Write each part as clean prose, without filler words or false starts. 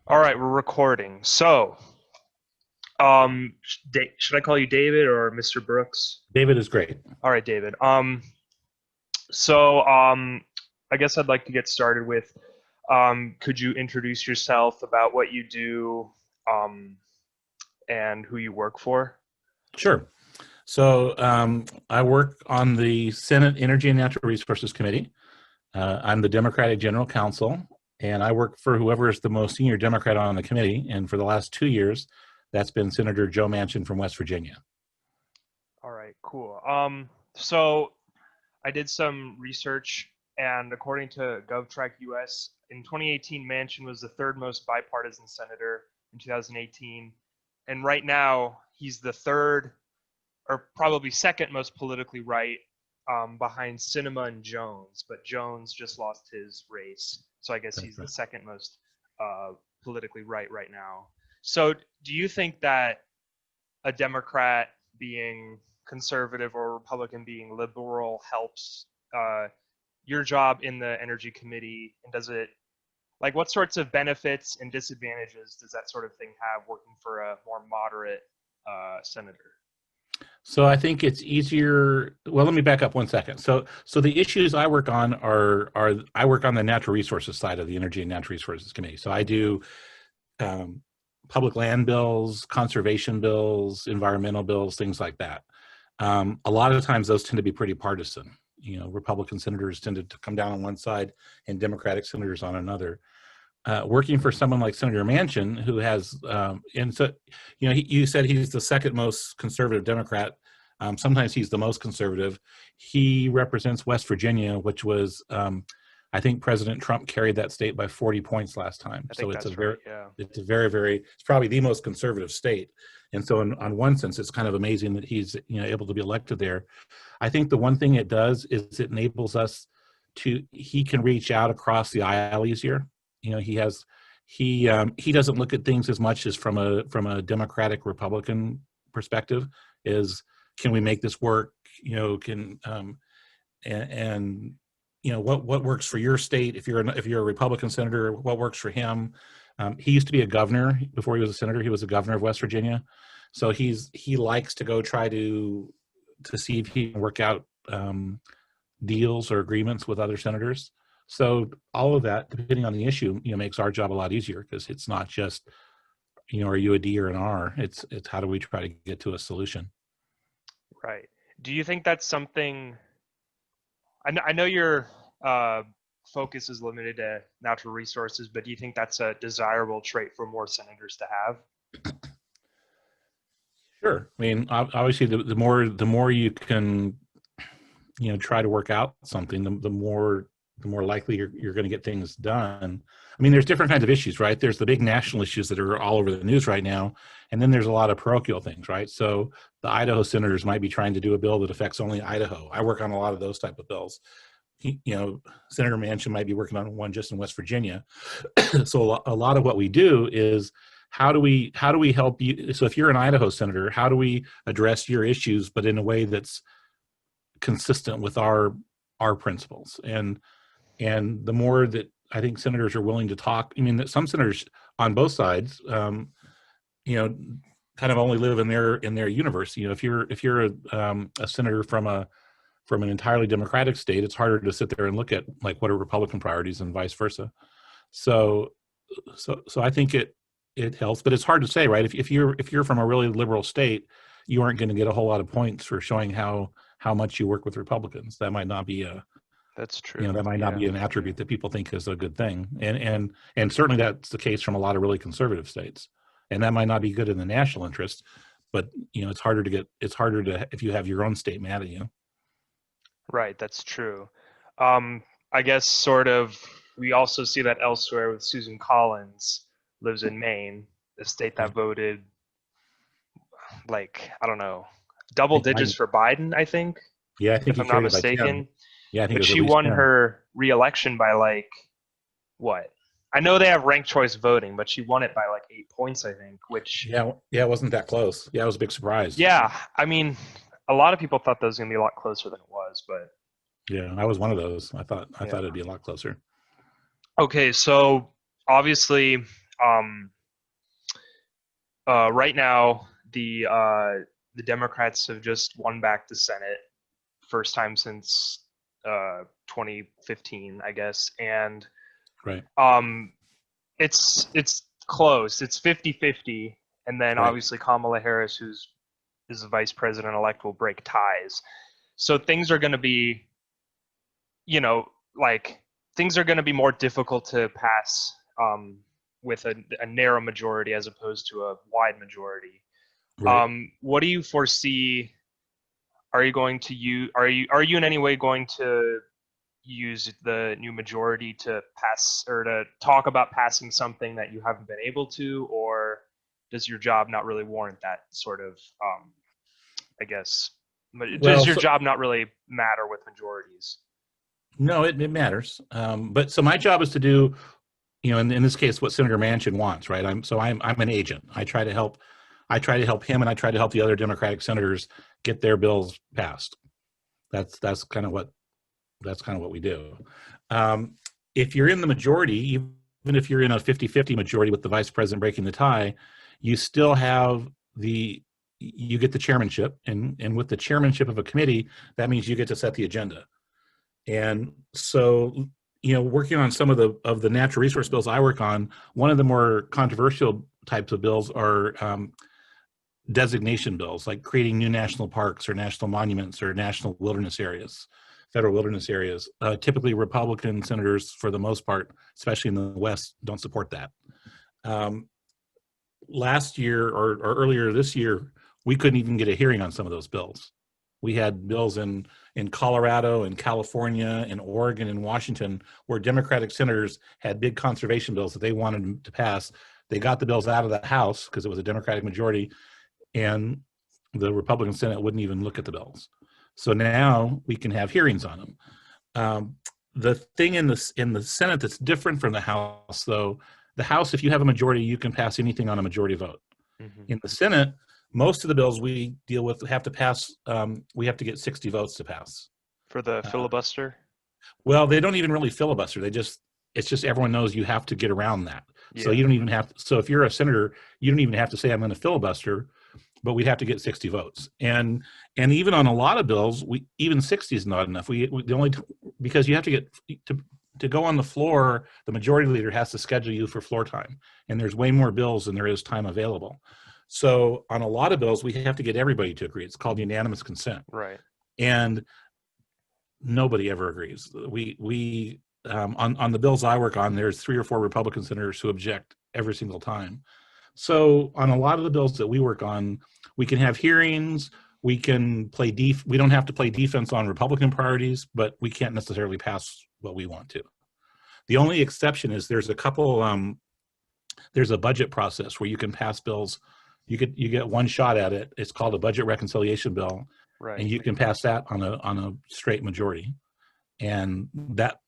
All right, we're recording. So, should I call you David or Mr. Brooks? David is great. All right, David. So, I guess I'd like to get started with, could you introduce yourself about what you do, um, and who you work for? Sure. I work on the Senate Energy and Natural Resources Committee. I'm the Democratic General Counsel, and I work for whoever is the most senior Democrat on the committee. And for the last 2 years, that's been Senator Joe Manchin from West Virginia. All right, cool. So I did some research, and according to GovTrack US, in 2018, Manchin was the third most bipartisan senator in 2018, and right now he's the third, or probably second most politically right, behind Sinema and Jones. But Jones just lost his race, so I guess That's he's the right. second most politically right now. So, do you think that a Democrat being conservative or a Republican being liberal helps uh, your job in the energy committee? And does it, like, what sorts of benefits and disadvantages does that sort of thing have working for a more moderate senator? So I think it's easier. Well, let me back up 1 second. So the issues I work on are I work on the natural resources side of the Energy and Natural Resources Committee. So I do um, public land bills, conservation bills, environmental bills, things like that. A lot of times those tend to be pretty partisan. Republican senators tended to come down on one side and Democratic senators on another. Working for someone like Senator Manchin, who has, and so, you said he's the second most conservative Democrat. Sometimes he's the most conservative. He represents West Virginia, which was, I think President Trump carried that state by 40 points last time. I So think it's that's right. Yeah. it's probably the most conservative state. And so on one sense, it's kind of amazing that he's, able to be elected there. I think the one thing it does is it enables us he can reach out across the aisle easier. He doesn't look at things as much as from a Democratic Republican perspective. Is can we make this work? Can and what works for your state? If you're a Republican senator, what works for him? He used to be a governor before he was a senator. He was a governor of West Virginia, so he likes to go try to see if he can work out deals or agreements with other senators. So all of that, depending on the issue, makes our job a lot easier because it's not just, are you a D or an R? It's how do we try to get to a solution? Right. Do you think that's something? I know your uh, focus is limited to natural resources, but do you think that's a desirable trait for more senators to have? Sure. I mean, obviously, the more you can, try to work out something, the more likely you're going to get things done. I mean, there's different kinds of issues, right? There's the big national issues that are all over the news right now, and then there's a lot of parochial things, right? So the Idaho senators might be trying to do a bill that affects only Idaho. I work on a lot of those type of bills. Senator Manchin might be working on one just in West Virginia. So a lot of what we do is how do we help you? So if you're an Idaho senator, how do we address your issues, but in a way that's consistent with our principles? And the more that I think senators are willing to talk, I mean, that some senators on both sides, you know, kind of only live in their universe. If you're a senator from an entirely Democratic state, it's harder to sit there and look at like what are Republican priorities and vice versa. So, so I think it helps, but it's hard to say, right? If you're from a really liberal state, you aren't going to get a whole lot of points for showing how much you work with Republicans. That's true. That might not Yeah. be an attribute that people think is a good thing, and certainly that's the case from a lot of really conservative states, and that might not be good in the national interest, but it's harder to if you have your own state mad at you. Right, that's true. Um, I guess sort of we also see that elsewhere with Susan Collins lives in Maine, the state Yeah, that voted like, I don't know, I double think digits mine. for Biden, I think, Yeah, I think if he I'm not carried it by 10. mistaken. Yeah, I think it But was at she least won 10. her reelection by like what? I know they have ranked choice voting, but she won it by like 8 points, I think, which Yeah, yeah, it wasn't that close. Yeah, it was a big surprise. yeah, I mean, a lot of people thought that was gonna be a lot closer than it was, but Yeah, I was one of those. I thought yeah. it'd be a lot closer. Okay, so obviously, Um, right now, the Democrats have just won back the Senate, first time since 2015, I guess, and Right. um, it's close. It's 50-50, and then Right. obviously Kamala Harris, who's is the vice president elect, will break ties. So things are going to be, you know, like things are going to be more difficult to pass with a narrow majority as opposed to a wide majority. Right. What do you foresee? Are you going to use? Are you in any way going to use the new majority to pass or to talk about passing something that you haven't been able to, or does your job not really warrant that sort of, I guess, does Well, your so, job not really matter with majorities? no, it matters. But so my job is to do, in this case, what Senator Manchin wants, right? I'm an agent. I try to help him, and I try to help the other Democratic senators get their bills passed. That's kind of what we do. Um, if you're in the majority, even if you're in a 50-50 majority with the vice president breaking the tie, you still have you get the chairmanship, and with the chairmanship of a committee, that means you get to set the agenda. And so, working on some of the natural resource bills I work on, one of the more controversial types of bills are designation bills, like creating new national parks or national monuments or national wilderness areas, federal wilderness areas. Typically, Republican senators, for the most part, especially in the West, don't support that. Um, Last year or earlier this year, we couldn't even get a hearing on some of those bills. We had bills in Colorado and California and Oregon and Washington where Democratic senators had big conservation bills that they wanted to pass. They got the bills out of the House because it was a Democratic majority, and the Republican Senate wouldn't even look at the bills. So now we can have hearings on them. The thing in the Senate that's different from the House, though, the House, if you have a majority, you can pass anything on a majority vote. Mm-hmm. In the Senate, most of the bills we deal with have to pass. We have to get 60 votes to pass. For the filibuster? Well, they don't even really filibuster. It's just everyone knows you have to get around that. So Yeah. you don't even have to. So if you're a senator, you don't even have to say I'm going to filibuster, but we'd have to get 60 votes. And even on a lot of bills, even 60 is not enough. Because you have to get to go on the floor, the majority leader has to schedule you for floor time, and there's way more bills than there is time available. So on a lot of bills, we have to get everybody to agree. It's called unanimous consent, Right. and nobody ever agrees. We on the bills I work on, there's 3 or 4 Republican senators who object every single time. So on a lot of the bills that we work on, we can have hearings. We can we don't have to play defense on Republican priorities, but we can't necessarily pass what we want to. The only exception is there's a budget process where you can pass bills. You get one shot at it. It's called a budget reconciliation bill, Right. and you can pass that on a straight majority. And that,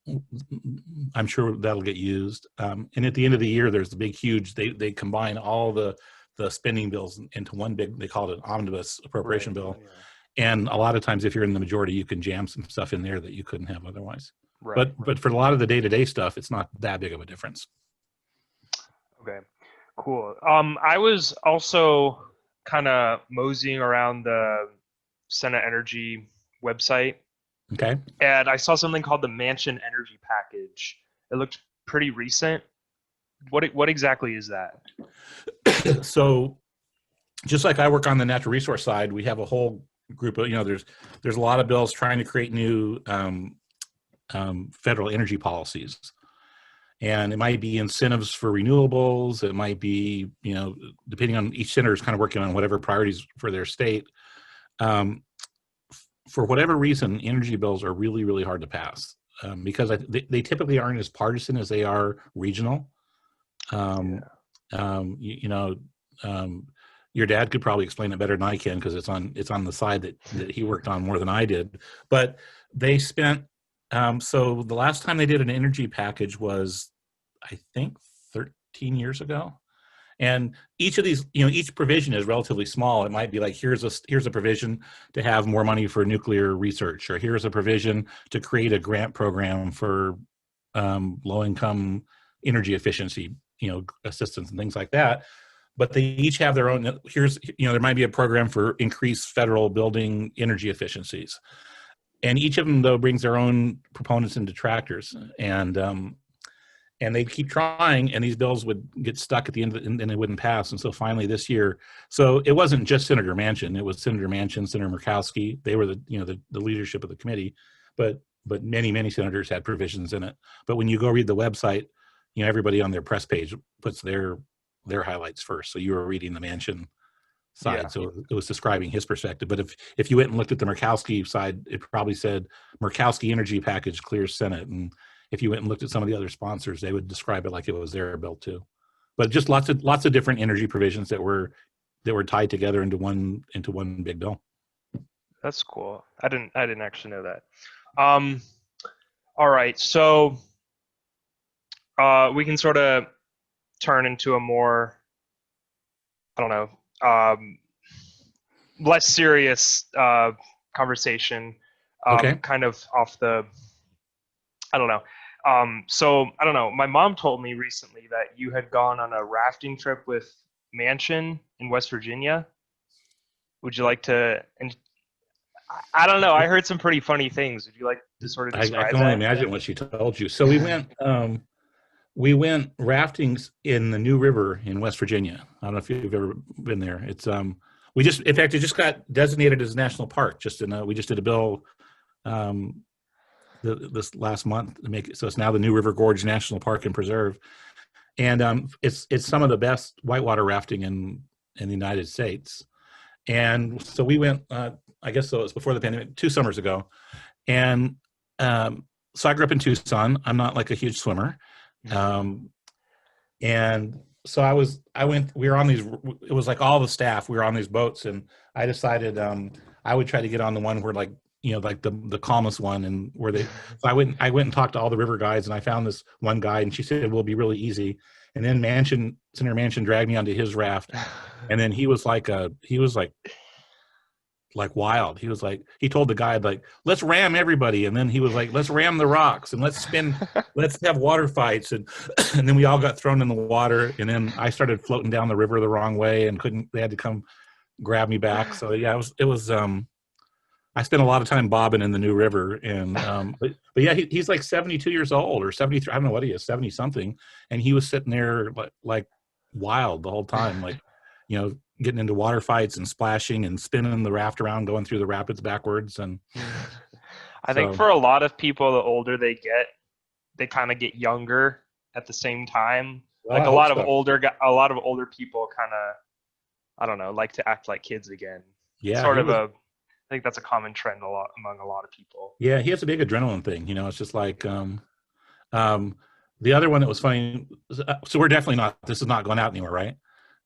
I'm sure that'll get used. And at the end of the year, there's the big, huge. They combine all the spending bills into one big. They call it an omnibus appropriation bill. Yeah. And a lot of times, if you're in the majority, you can jam some stuff in there that you couldn't have otherwise. Right. But for a lot of the day-to-day stuff, it's not that big of a difference. Okay. Cool. I was also kind of moseying around the Senate Energy website, Okay. and I saw something called the Manchin Energy Package. It looked pretty recent. What exactly is that? So just like I work on the natural resource side, we have a whole group of, there's a lot of bills trying to create new federal energy policies. And it might be incentives for renewables. It might be, depending on each senator is kind of working on whatever priorities for their state. For whatever reason, energy bills are really, really hard to pass because they typically aren't as partisan as they are regional. Your dad could probably explain it better than I can because it's on the side that he worked on more than I did. But they spent so the last time they did an energy package was, I think, 13 years ago. And each of these, each provision is relatively small. It might be like, here's a provision to have more money for nuclear research, or here's a provision to create a grant program for low-income energy efficiency, assistance and things like that. But they each have their own. Here's, there might be a program for increased federal building energy efficiencies, and each of them though brings their own proponents and detractors, and they keep trying, and these bills would get stuck at the end, and they wouldn't pass. And so finally this year, so it wasn't just Senator Manchin; it was Senator Manchin, Senator Murkowski. They were the leadership of the committee, but many senators had provisions in it. But when you go read the website, everybody on their press page puts their highlights first. So you were reading the Manchin side, Yeah. so it was describing his perspective. But if you went and looked at the Murkowski side, it probably said Murkowski energy package clears Senate, and if you went and looked at some of the other sponsors, they would describe it like it was their bill too. But just lots of different energy provisions that were tied together into one big bill. That's cool. I didn't actually know that. All right, so we can sort of turn into a more, I don't know, less serious conversation. Okay. Kind of off the, I don't know. So I don't know. My mom told me recently that you had gone on a rafting trip with Manchin in West Virginia. Would you like to? And I don't know. I heard some pretty funny things. Would you like to sort of I describe can only that? imagine what she told you. So we went rafting in the New River in West Virginia. I don't know if you've ever been there. It's in fact, it just got designated as a national park. We just did a bill this last month to make it so it's now the New River Gorge National Park and Preserve, and it's some of the best whitewater rafting in the United States. And so we went. I guess so. It was before the pandemic, 2 summers ago, and so I grew up in Tucson. I'm not like a huge swimmer. And so we were on these, it was like all the staff, we were on these boats, and I decided I would try to get on the one where like the calmest one, and so I went and talked to all the river guides, and I found this one guide, and she said it will be really easy. And then Senator Manchin dragged me onto his raft, and then he was like wild. He was like, he told the guide, like, let's ram everybody. And then he was like, let's ram the rocks, and let's have water fights. And and then we all got thrown in the water. And then I started floating down the river the wrong way and they had to come grab me back. So yeah, it was I spent a lot of time bobbing in the New River. And but yeah, he's like 72 years old or 73. I don't know what he is, 70 something. And he was sitting there like wild the whole time, like, getting into water fights and splashing and spinning the raft around, going through the rapids backwards. And I think for a lot of people, the older they get, they kind of get younger at the same time. Well, like a lot of older people kind of, I don't know, like to act like kids again. Yeah, I think that's a common trend among a lot of people. Yeah, he has a big adrenaline thing. It's just like the other one that was funny. So we're definitely not. This is not going out anywhere, right?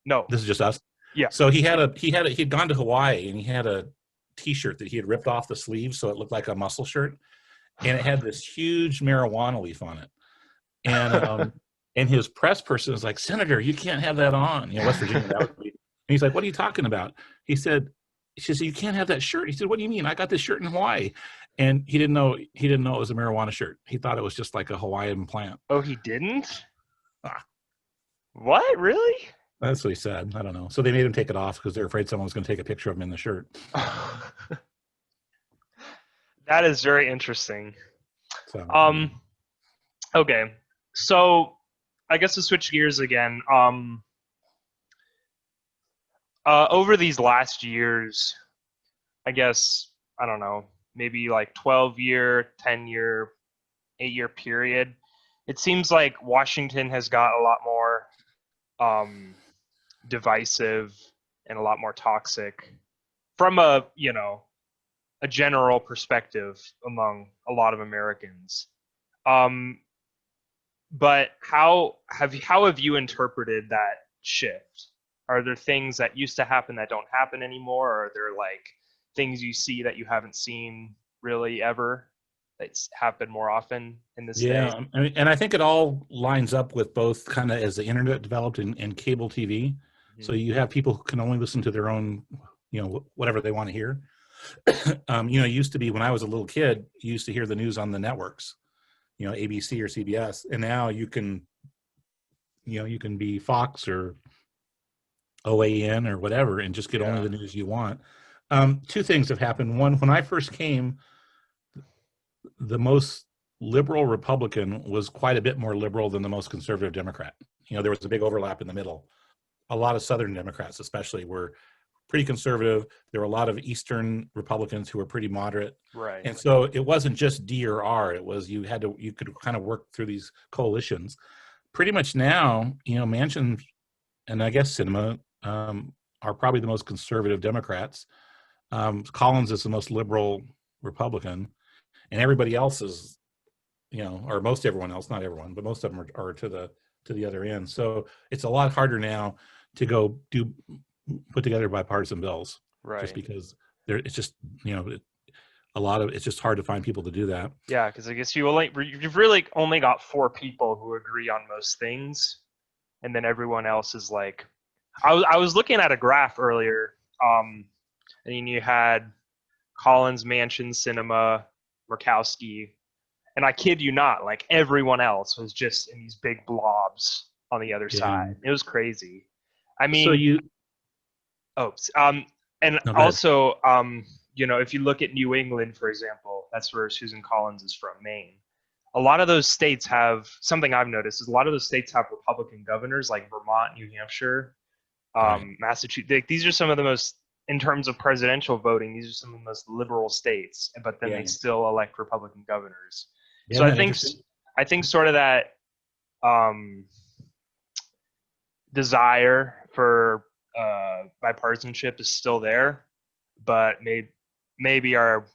No, this is just us. Yeah. So he had gone to Hawaii, and he had a T-shirt that he had ripped off the sleeve so it looked like a muscle shirt, and it had this huge marijuana leaf on it. And and his press person was like, "Senator, you can't have that on." West Virginia. That would be. And he's like, "What are you talking about?" She said, "You can't have that shirt." He said, "What do you mean? I got this shirt in Hawaii." And he didn't know it was a marijuana shirt. He thought it was just like a Hawaiian plant. Oh, he didn't? What? Really? That's what he said. I don't know. So they made him take it off because they're afraid someone was going to take a picture of him in the shirt. That is very interesting. So, okay. So I guess to switch gears again, over these last years, I guess, I don't know, maybe like 12-year, 10-year, 8-year period, it seems like Washington has got a lot more divisive and a lot more toxic from a general perspective among a lot of Americans. But how have you interpreted that shift? Are there things that used to happen that don't happen anymore? Or are there like things you see that you haven't seen really ever that's happened more often in this day? And I think it all lines up with both kind of as the internet developed and cable TV. Mm-hmm. So you have people who can only listen to their own, whatever they want to hear. It used to be when I was a little kid, you used to hear the news on the networks, ABC or CBS, and now you can You can be Fox or OAN or whatever and just get only Yeah. the news you want. Two things have happened. One, when I first came, the most liberal Republican was quite a bit more liberal than the most conservative Democrat. There was a big overlap in the middle. A lot of Southern Democrats, especially, were pretty conservative. There were a lot of Eastern Republicans who were pretty moderate. Right. And so it wasn't just D or R. It was you could kind of work through these coalitions. Pretty much now, Manchin and I guess Sinema are probably the most conservative Democrats. Collins is the most liberal Republican, and everybody else is, or most everyone else, not everyone, but most of them are to the other end. So it's a lot harder now to go put together bipartisan bills, just Right. because it's just it's just hard to find people to do that. Yeah, because I guess you've really only got four people who agree on most things, and then everyone else is like, I was looking at a graph earlier, and you had Collins, Manchin, Sinema, Murkowski, and I kid you not, like everyone else was just in these big blobs on the other Yeah. side. It was crazy. I So mean, oh, and no, go ahead. also, if you look at New England, for example, that's where Susan Collins is from, Maine. A lot of those states have something I've noticed is a lot of those states have Republican governors, like Vermont, New Hampshire, Right. Massachusetts. These are some of the most, in terms of presidential voting, these are some of the most liberal states, but then Yeah. they still elect Republican governors. So Isn't that interesting? I think sort of that um, desire for bipartisanship is still there, but maybe our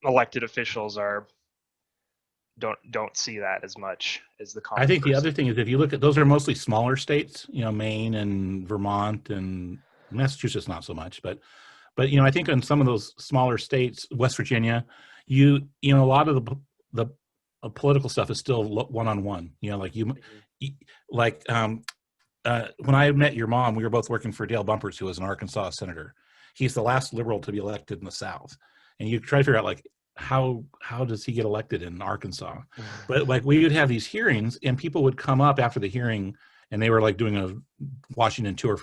elected officials don't see that as much as the I common think the person. other thing is, if you look at, those are mostly smaller states, Maine and Vermont and Massachusetts, not so much, but I think in some of those smaller states, West Virginia, a lot of the political stuff is still one-on-one. Like when I met your mom, we were both working for Dale Bumpers, who was an Arkansas senator. He's the last liberal to be elected in the South, and you try to figure out, like, how does he get elected in Arkansas? But like, we would have these hearings, and people would come up after the hearing, and they were like doing a Washington tour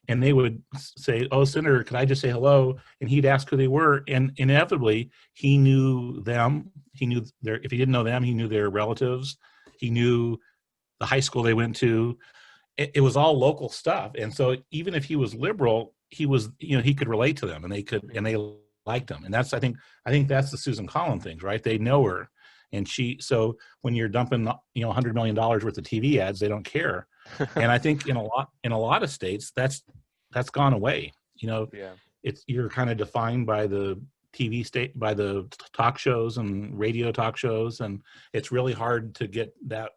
and they would say, "Oh, Senator, could I just say hello?" And he'd ask who they were, and inevitably he knew them. He knew if he didn't know them, he knew their relatives. He knew the high school they went to. It was all local stuff, and so even if he was liberal, he was, he could relate to them, and they liked him. And that's, I think that's the Susan Collins thing, right? They know her, and so when you're dumping $100 million worth of TV ads, they don't care. And I think in a lot of states, that's gone away. Yeah. You're kind of defined by the by the talk shows and radio talk shows, and it's really hard to get that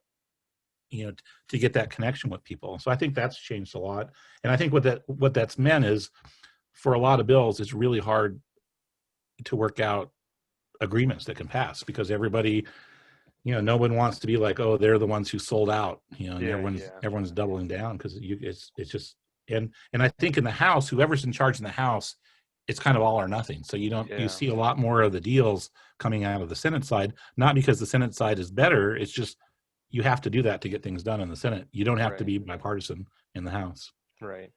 to get that connection with people. So I think that's changed a lot. And I think what that's meant is, for a lot of bills, it's really hard to work out agreements that can pass, because everybody, no one wants to be like, oh, they're the ones who sold out, and Yeah, everyone's doubling down, because it's just, and I think in the House, whoever's in charge in the House, it's kind of all or nothing. So you see a lot more of the deals coming out of the Senate side, not because the Senate side is better. It's just, you have to do that to get things done in the Senate. You don't have to be bipartisan in the House. Right.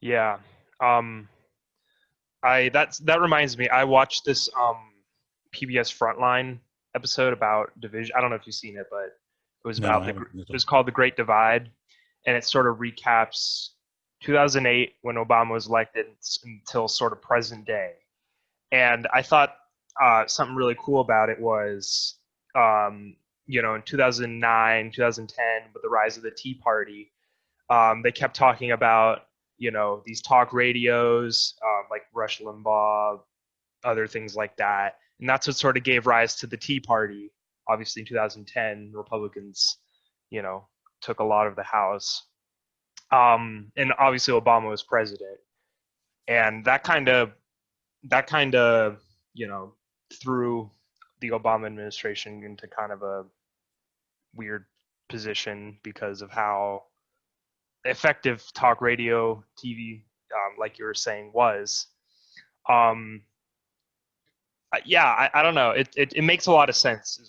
Yeah. That reminds me. I watched this PBS Frontline episode about division. I don't know if you've seen it, but it was No, about I it haven't. was called The Great Divide, and it sort of recaps 2008 when Obama was elected until sort of present day. And I thought something really cool about it was, in 2009, 2010, with the rise of the Tea Party, they kept talking about, these talk radios, like Rush Limbaugh, other things like that. And that's what sort of gave rise to the Tea Party. Obviously, in 2010, Republicans, took a lot of the House. And obviously, Obama was president. And that kind of, threw the Obama administration into kind of a weird position because of how effective talk radio, TV, like you were saying, was. Um, yeah, I don't know. It makes a lot of sense.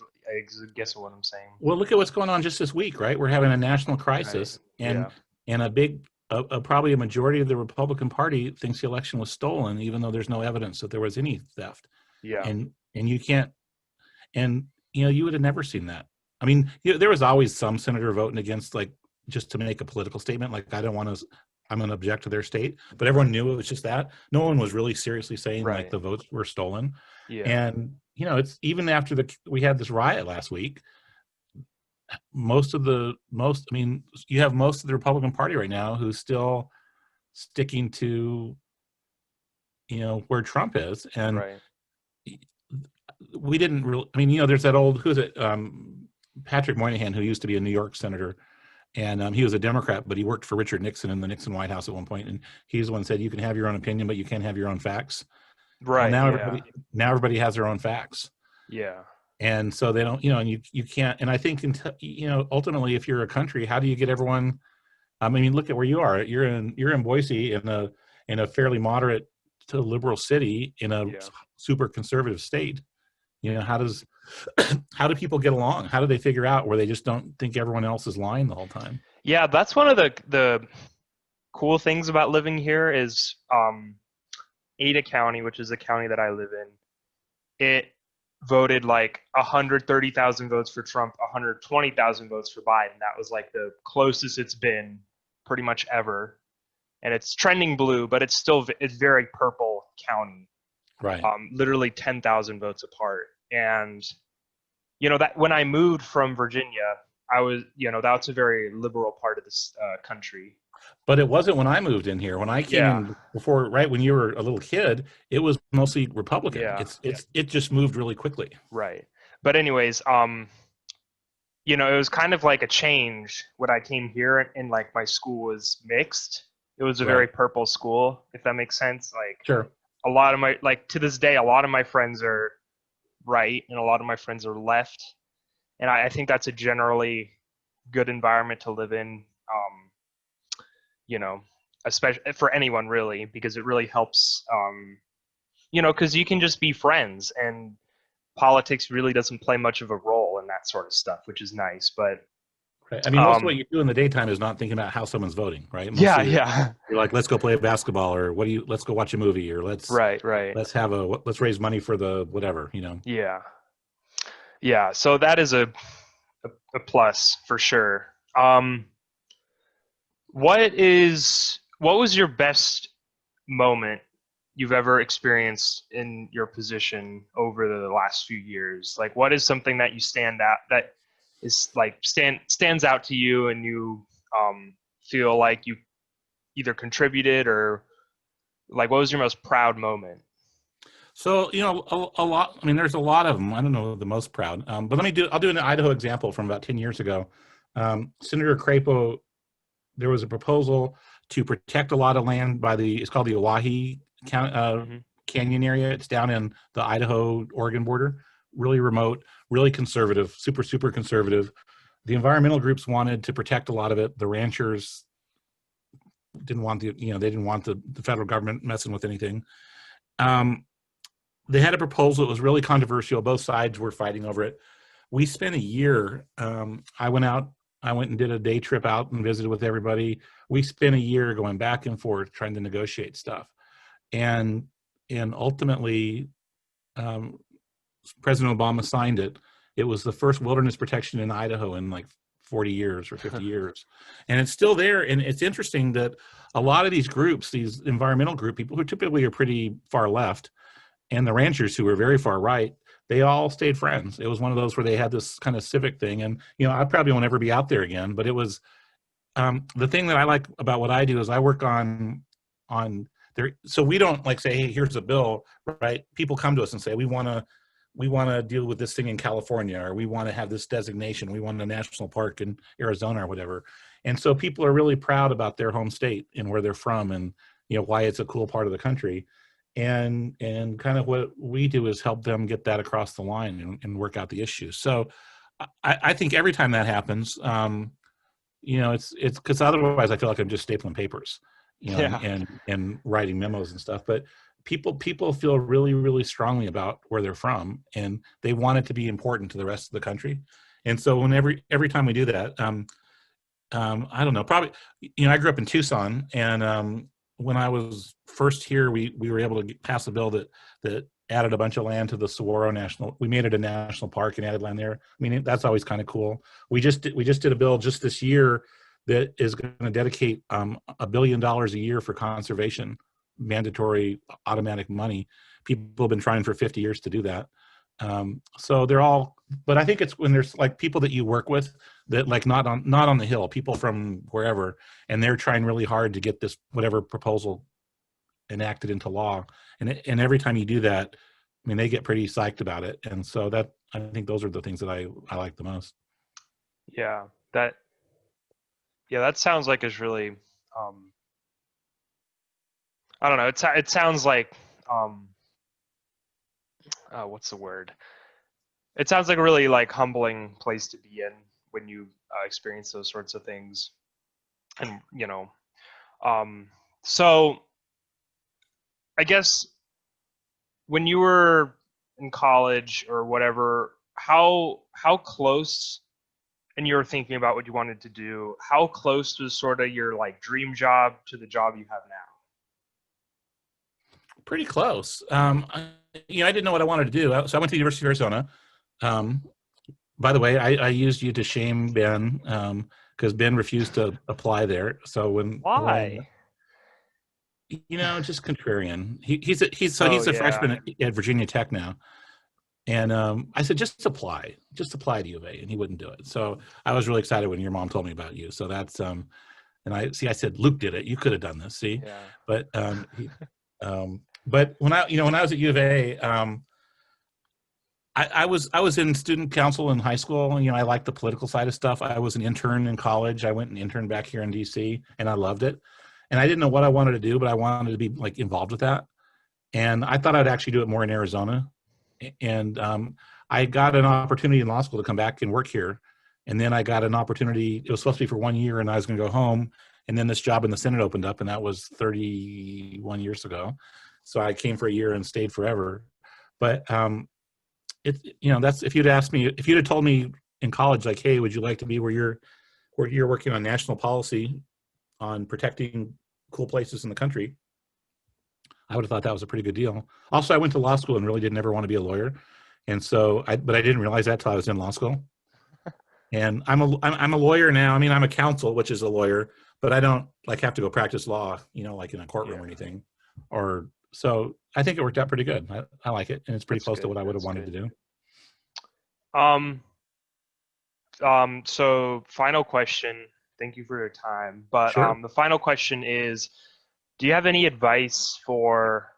guess what I'm saying. Well, look at what's going on just this week, right? We're having a national Right. crisis, Yeah. and a big, probably a majority of the Republican Party thinks the election was stolen, even though there's no evidence that there was any theft. Yeah. And you can't, and you would have never seen that. I mean, there was always some senator voting against, like, just to make a political statement, like, I don't want to, I'm going to object to their state, but everyone knew it was just that. No one was really seriously saying like Right. the votes were stolen. Yeah. And it's even after we had this riot last week, I mean, you have most of the Republican Party right now who's still sticking to where Trump is. And Right. we didn't really, I mean, there's that old, who's it, Patrick Moynihan, who used to be a New York senator, and he was a Democrat, but he worked for Richard Nixon in the Nixon White House at one point, and he's the one who said, you can have your own opinion, but you can't have your own facts. Well, Right. now Yeah. everybody has their own facts. Yeah. And so they don't, and you can't, and I think, ultimately, if you're a country, how do you get everyone, I mean, look at where you are. You're in Boise, in a fairly moderate to liberal city, in a Yeah. super conservative state. How do people get along? How do they figure out where they just don't think everyone else is lying the whole time? Yeah, that's one of the cool things about living here is Ada County, which is the county that I live in. It voted like 130,000 votes for Trump, 120,000 votes for Biden. That was like the closest it's been pretty much ever. And it's trending blue, but it's very purple county. Right. Literally 10,000 votes apart. And that when I moved from Virginia, I was that's a very liberal part of this country. But it wasn't when I moved in here. When I came Yeah. in before, right when you were a little kid, it was mostly Republican. Yeah. It just moved really quickly. Right. But anyways, it was kind of like a change when I came here, and like my school was mixed. It was a very Right. purple school, if that makes sense. Like Sure. a lot of to this day, a lot of my friends are right and a lot of my friends are left. And I think that's a generally good environment to live in. Especially for anyone really, because it really helps, because you can just be friends and politics really doesn't play much of a role in that sort of stuff, which is nice. But Right. I mean, most of what you do in the daytime is not thinking about how someone's voting, right? Yeah. You're like, let's go play basketball, or let's go watch a movie, or Right. let's raise money for the whatever, Yeah. Yeah. So that is a plus for sure. What was your best moment you've ever experienced in your position over the last few years? Like, what is something that you that is like stands out to you, and you feel like you either contributed, or like, what was your most proud moment? So, a lot. I mean, there's a lot of them. I don't know the most proud, but I'll do an Idaho example from about 10 years ago. Senator Crapo, there was a proposal to protect a lot of land it's called the Oahe Canyon area. It's down in the Idaho-Oregon border, really remote, really conservative, super, super conservative. The environmental groups wanted to protect a lot of it. The ranchers didn't want they didn't want the federal government messing with anything. They had a proposal. It was really controversial. Both sides were fighting over it. We spent a year. I went and did a day trip out and visited with everybody. We spent a year going back and forth trying to negotiate stuff. And ultimately, President Obama signed it. It was the first wilderness protection in Idaho in like 40 years or 50 years. And it's still there. And it's interesting that a lot of these groups, these environmental group people who typically are pretty far left, and the ranchers who were very far right, they all stayed friends. It was one of those where they had this kind of civic thing. And, I probably won't ever be out there again, but it was the thing that I like about what I do is I work on there. So we don't like say, hey, here's a bill, right? People come to us and say, we want to deal with this thing in California, or we want to have this designation. We want a national park in Arizona or whatever. And so people are really proud about their home state and where they're from, and, why it's a cool part of the country. And kind of what we do is help them get that across the line and work out the issues. So I think every time that happens, it's because otherwise I feel like I'm just stapling papers, Yeah. and writing memos and stuff. But people feel really, really strongly about where they're from, and they want it to be important to the rest of the country. And so when every time we do that, I don't know, probably, I grew up in Tucson, and when I was first here, we were able to pass a bill that added a bunch of land to the Saguaro National. We made it a national park and added land there. I mean, that's always kind of cool. We just did a bill just this year that is going to dedicate $1 billion a year for conservation, mandatory automatic money. People have been trying for 50 years to do that. So they're all, but I think it's when there's like people that you work with that like not on the Hill, people from wherever, and they're trying really hard to get this whatever proposal enacted into law. And every time you do that, I mean, they get pretty psyched about it. And so that, I think those are the things that I like the most. Yeah, that that sounds like it's really I don't know. It sounds like what's the word? It sounds like a really like humbling place to be in when you experience those sorts of things, and so I guess when you were in college or whatever, how close, and you were thinking about what you wanted to do, how close was sort of your like dream job to the job you have now? Pretty close. I didn't know what I wanted to do, so I went to the University of Arizona. Um, by the way, I used you to shame Ben because Ben refused to apply there. So when Why? just contrarian. Oh He's a yeah, freshman at Virginia Tech now, and I said just apply to U of A, and he wouldn't do it. So I was really excited when your mom told me about you. So that's and I said Luke did it. You could have done this. See, yeah. but but when I was at U of A, I was in student council in high school. I liked the political side of stuff. I was an intern in college. I went and interned back here in DC, and I loved it. And I didn't know what I wanted to do, but I wanted to be like involved with that. And I thought I'd actually do it more in Arizona. And I got an opportunity in law school to come back and work here. And then I got an opportunity. It was supposed to be for 1 year, and I was going to go home. And then this job in the Senate opened up, and that was 31 years ago. So I came for a year and stayed forever. But that's, if you'd asked me, if you'd have told me in college, like, hey, would you like to be where you're working on national policy on protecting cool places in the country, I would have thought that was a pretty good deal. Also, I went to law school and really didn't ever want to be a lawyer, and so but I didn't realize that till I was in law school. And I'm a lawyer now. I mean, I'm a counsel, which is a lawyer, but I don't like have to go practice law, like in a courtroom Yeah. or anything. Or so I think it worked out pretty good. I like it, and it's pretty That's close to good. what I would have That's wanted to good. do. Um, so final question. Thank you for your time. But Sure. the final question is, do you have any advice for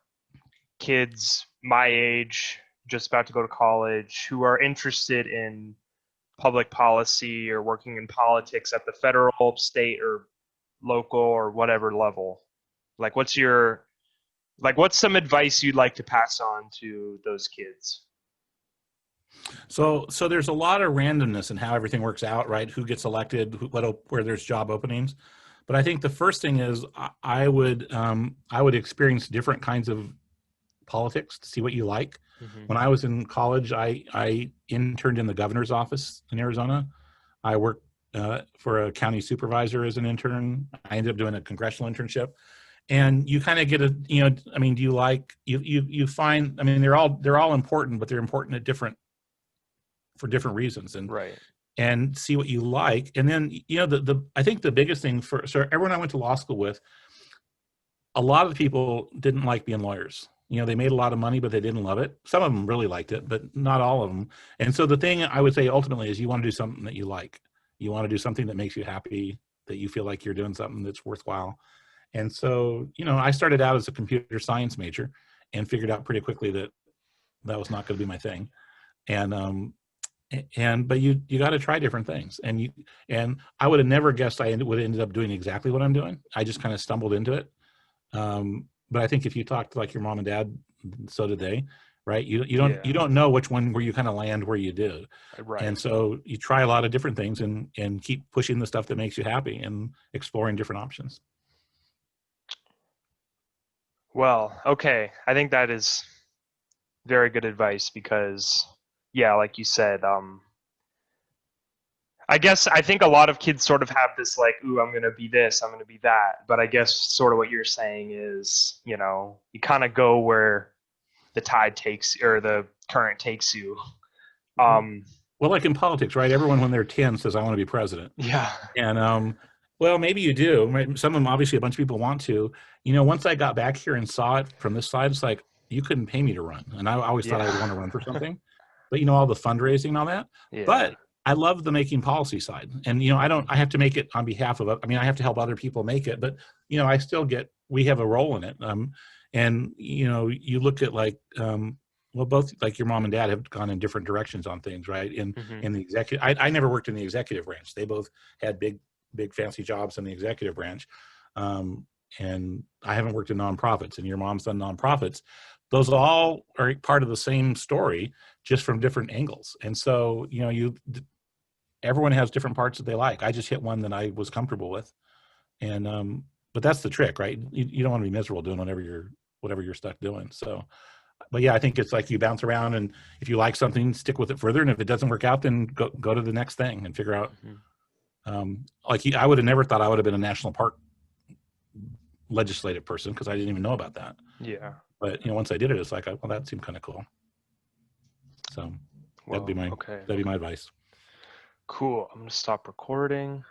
kids my age, just about to go to college, who are interested in public policy or working in politics at the federal, state, or local or whatever level? Like, what's some advice you'd like to pass on to those kids? So there's a lot of randomness in how everything works out, right? Who gets elected, where there's job openings. But I think the first thing is I would experience different kinds of politics to see what you like. Mm-hmm. When I was in college, I interned in the governor's office in Arizona. I worked for a county supervisor as an intern. I ended up doing a congressional internship. And you kind of get I mean, do you like you find, I mean, they're all important, but they're important at for different reasons, Right. and see what you like. And then the I think the biggest thing so everyone I went to law school with, a lot of the people didn't like being lawyers. They made a lot of money, but they didn't love it. Some of them really liked it, but not all of them. And so the thing I would say ultimately is you want to do something that you like. You want to do something that makes you happy, that you feel like you're doing something that's worthwhile. And so, I started out as a computer science major and figured out pretty quickly that that was not going to be my thing. But you got to try different things. And I would have never guessed I would have ended up doing exactly what I'm doing. I just kind of stumbled into it. But I think if you talk to like your mom and dad, so did they, right? You don't know which one where you kind of land where you did. Right. And so you try a lot of different things and keep pushing the stuff that makes you happy and exploring different options. Well, okay. I think that is very good advice because, yeah, like you said, I guess I think a lot of kids sort of have this like, ooh, I'm gonna be this, I'm gonna be that. But I guess sort of what you're saying is, you kind of go where the tide takes or the current takes you. Um, Well, like in politics, right? Everyone when they're 10 says, I want to be president. yeah, And well, maybe you do. Right? Some of them, obviously, a bunch of people want to. Once I got back here and saw it from this side, it's like you couldn't pay me to run, and I always thought I would want to run for yeah, something. But all the fundraising and all that. yeah. But I love the making policy side, and I don't. I have to make it on behalf of. I mean, I have to help other people make it, but I still get. We have a role in it. And you look at like. Well, both like your mom and dad have gone in different directions on things, right? Hmm. In the executive, I never worked in the executive branch. They both had big fancy jobs in the executive branch. And I haven't worked in nonprofits, and your mom's done nonprofits. Those all are part of the same story, just from different angles. And so, everyone has different parts that they like. I just hit one that I was comfortable with. And, but that's the trick, right? You don't want to be miserable doing whatever you're stuck doing. So, but yeah, I think it's like you bounce around, and if you like something, stick with it further. And if it doesn't work out, then go to the next thing and figure out. Hmm. I would have never thought I would have been a national park legislative person because I didn't even know about that. Yeah. But once I did it, it's like, well, that seemed kind of cool. So that'd be Well, my okay. that'd be my advice. Cool. I'm gonna stop recording.